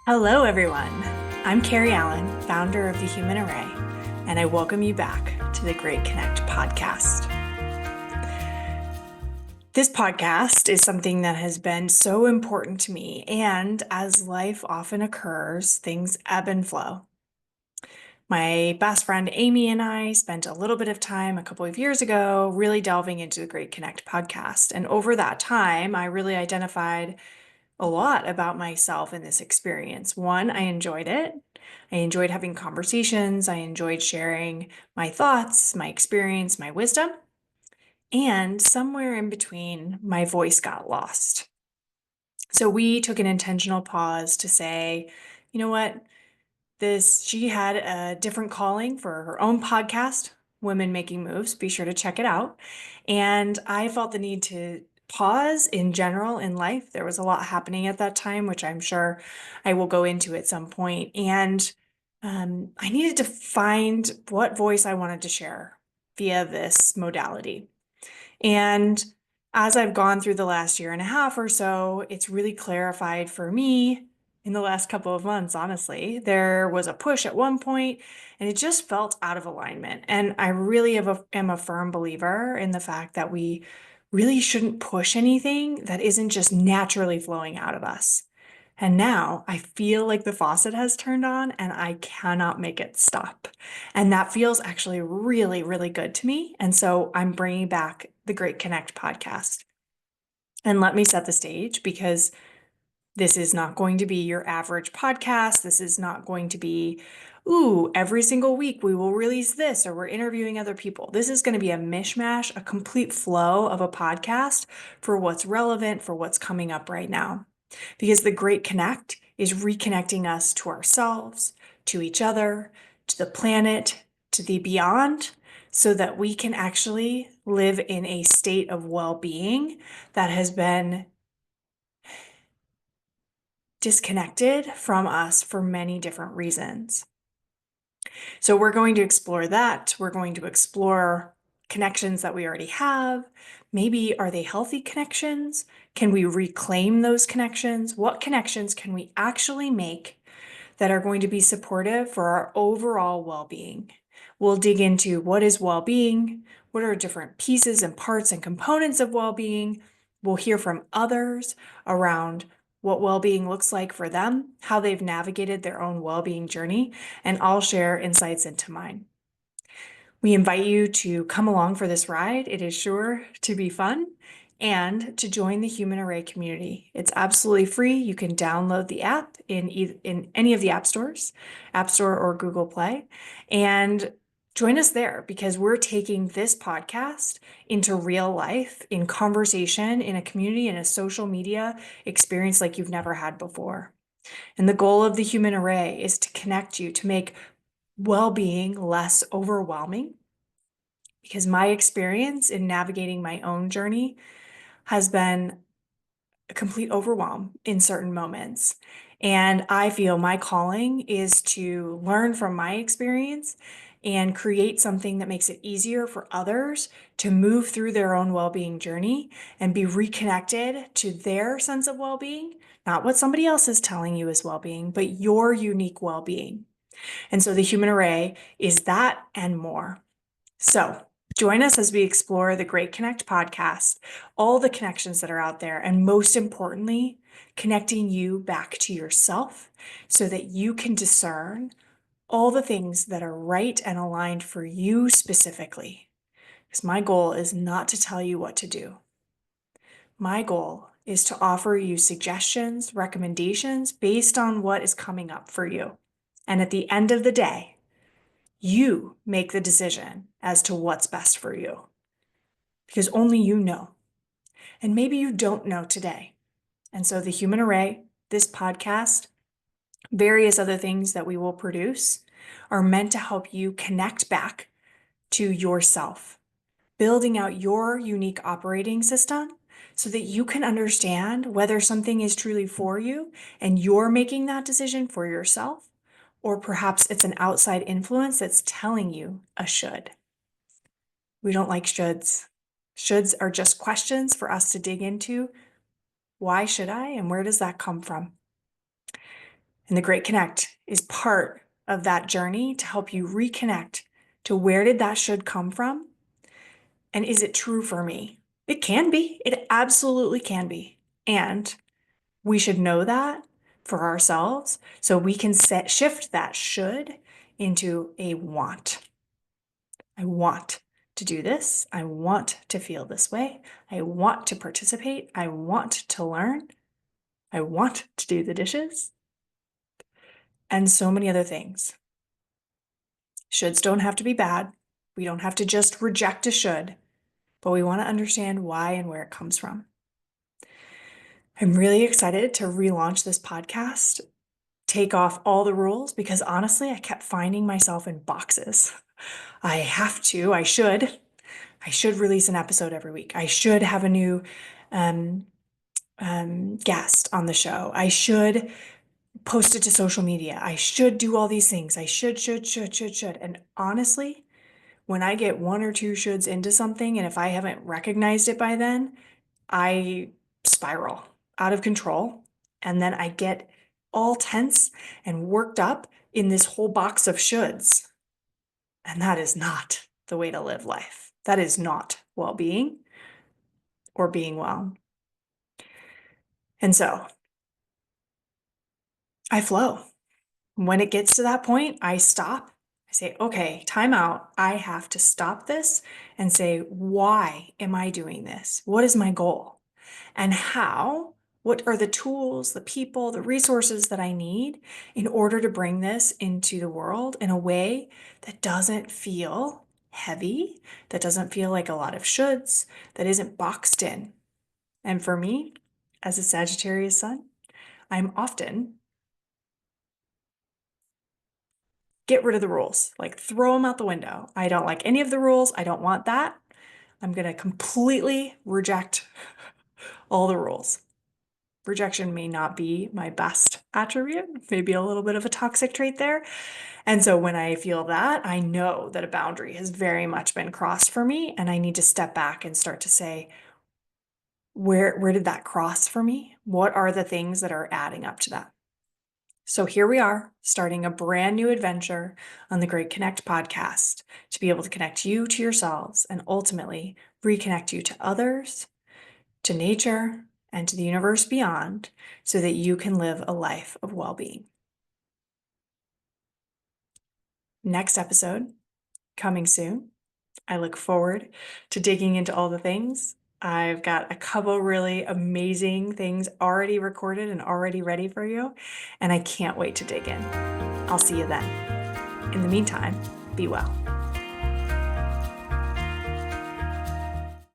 Hello, everyone. I'm Carrie Allen, founder of the Human Array, and I welcome you back to the Great Connect podcast. This podcast is something that has been so important to me, and as life often occurs, things ebb and flow. My best friend Amy and I spent a little bit of time a couple of years ago really delving into the Great Connect podcast. And over that time, I really identified a lot about myself in this experience. One, I enjoyed it. I enjoyed having conversations. I enjoyed sharing my thoughts, my experience, my wisdom. And somewhere in between, my voice got lost. So we took an intentional pause to say, you know what? She had a different calling for her own podcast, Women Making Moves. Be sure to check it out. And I felt the need to pause in general in life. There was a lot happening at that time, which I'm sure I will go into at some point. And I needed to find what voice I wanted to share via this modality. And as I've gone through the last year and a half or so, it's really clarified for me in the last couple of months, honestly. There was a push at one point, and it just felt out of alignment. And I really am a firm believer in the fact that we really shouldn't push anything that isn't just naturally flowing out of us. And now I feel like the faucet has turned on and I cannot make it stop. And that feels actually really, really good to me. And so I'm bringing back the Great Connect podcast. And let me set the stage because this is not going to be your average podcast. This is not going to be, ooh, every single week we will release this or we're interviewing other people. This is going to be a mishmash, a complete flow of a podcast for what's relevant, for what's coming up right now. Because the Great Connect is reconnecting us to ourselves, to each other, to the planet, to the beyond, so that we can actually live in a state of well-being that has been disconnected from us for many different reasons. So we're going to explore that. We're going to explore connections that we already have. Maybe are they healthy connections? Can we reclaim those connections? What connections can we actually make that are going to be supportive for our overall well-being? We'll dig into what is well-being, what are different pieces and parts and components of well-being. We'll hear from others around what well-being looks like for them, how they've navigated their own well-being journey, and I'll share insights into mine. We invite you to come along for this ride. It is sure to be fun and to join the Human Array community. It's absolutely free. You can download the app in any of the app stores, App Store or Google Play, and join us there because we're taking this podcast into real life, in conversation, in a community, in a social media experience like you've never had before. And the goal of the Human Array is to connect you, to make well-being less overwhelming, because my experience in navigating my own journey has been a complete overwhelm in certain moments. And I feel my calling is to learn from my experience and create something that makes it easier for others to move through their own well-being journey and be reconnected to their sense of well-being, not what somebody else is telling you is well-being, but your unique well-being. And so the Human Array is that and more. So join us as we explore the Great Connect podcast, all the connections that are out there, and most importantly, connecting you back to yourself so that you can discern all the things that are right and aligned for you specifically. Because my goal is not to tell you what to do. My goal is to offer you suggestions, recommendations based on what is coming up for you. And at the end of the day, you make the decision as to what's best for you because only you know. And maybe you don't know today. And so the Human Array, this podcast, various other things that we will produce are meant to help you connect back to yourself, building out your unique operating system so that you can understand whether something is truly for you and you're making that decision for yourself, or perhaps it's an outside influence that's telling you a should. We don't like shoulds. Shoulds are just questions for us to dig into. Why should I? And where does that come from? And the Great Connect is part of that journey to help you reconnect to where did that should come from? And is it true for me? It can be. It absolutely can be. And we should know that for ourselves so we can shift that should into a want. I want to do this. I want to feel this way. I want to participate. I want to learn. I want to do the dishes. And so many other things. Shoulds don't have to be bad. We don't have to just reject a should, but we want to understand why and where it comes from. I'm really excited to relaunch this podcast, take off all the rules, because honestly, I kept finding myself in boxes. I have to, I should release an episode every week. I should have a new guest on the show. I should post it to social media. I should do all these things. I should. And honestly, when I get one or two shoulds into something, and if I haven't recognized it by then, I spiral out of control. And then I get all tense and worked up in this whole box of shoulds. And that is not the way to live life. That is not well-being or being well. And so I flow. When it gets to that point, I stop. I say, okay, time out. I have to stop this and say, why am I doing this? What is my goal? And how? What are the tools, the people, the resources that I need in order to bring this into the world in a way that doesn't feel heavy, that doesn't feel like a lot of shoulds, that isn't boxed in? And for me, as a Sagittarius sun, I'm often get rid of the rules, like throw them out the window. I don't like any of the rules. I don't want that. I'm going to completely reject all the rules. Rejection may not be my best attribute, maybe a little bit of a toxic trait there. And so when I feel that, I know that a boundary has very much been crossed for me, and I need to step back and start to say, where did that cross for me? What are the things that are adding up to that? So here we are, starting a brand new adventure on the Great Connect podcast to be able to connect you to yourselves and ultimately reconnect you to others, to nature, and to the universe beyond so that you can live a life of well-being. Next episode, coming soon. I look forward to digging into all the things. I've got a couple really amazing things already recorded and already ready for you, and I can't wait to dig in. I'll see you then. In the meantime, be well.